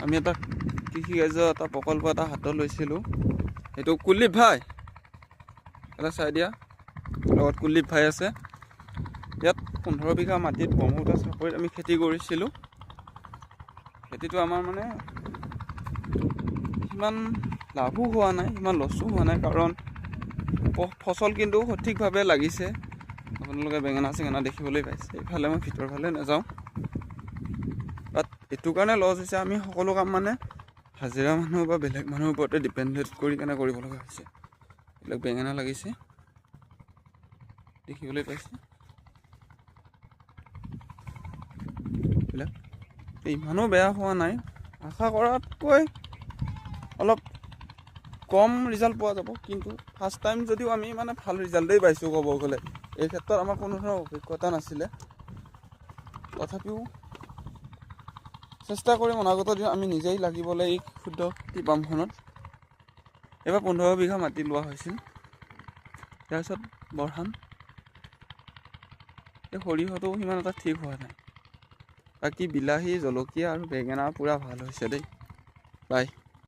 আমি এটা কৃষিকাৰ্য এটা প্ৰকল্প এটা হাতত লৈছিলোঁ। সেইটো কুলদীপ ভাই এটা চাই দিয়া, লগত কুলদীপ ভাই আছে। ইয়াত 15 বিঘা মাটিত ব্ৰহ্মপুত্ৰ চাপৰিত আমি খেতি কৰিছিলোঁ। খেতিটো আমাৰ মানে সিমান লাভো হোৱা নাই, সিমান লছো হোৱা নাই, কাৰণ ফচল কিন্তু সঠিকভাৱে লাগিছে। আপোনালোকে বেঙেনা চেঙেনা দেখিবলৈ পাইছে। এইফালে মই ভিতৰৰ ফালে নাযাওঁ, বাট এইটো কাৰণে লছ হৈছে, আমি সকলো কাম মানে হাজিৰা মানুহ বা বেলেগ মানুহৰ ওপৰতে ডিপেণ্ডেণ্ট কৰি কেনে কৰিব লগা হৈছে। এইবিলাক বেঙেনা লাগিছে দেখিবলৈ পাইছে। এইবিলাক ইমানো বেয়া হোৱা নাই, আশা কৰাতকৈ অলপ কম ৰিজাল্ট পোৱা যাব। কিন্তু ফাৰ্ষ্ট টাইম যদিও আমি মানে ভাল ৰিজাল্টেই পাইছোঁ ক'ব গ'লে। এই ক্ষেত্ৰত আমাৰ কোনো ধৰণৰ অভিজ্ঞতা নাছিলে, তথাপিও চেষ্টা কৰিম অনাগত দিনত আমি নিজেই লাগিবলৈ এই ক্ষুদ্ৰ খেতি পামখনত। এইবাৰ 15 বিঘা মাটি লোৱা হৈছিল। তাৰপিছত বঢ়াম। এই সৰিয়হটো সিমান এটা ঠিক হোৱা নাই। বাকী বিলাহী, জলকীয়া আৰু বেঙেনা পূৰা ভাল হৈছে দেই। বাই।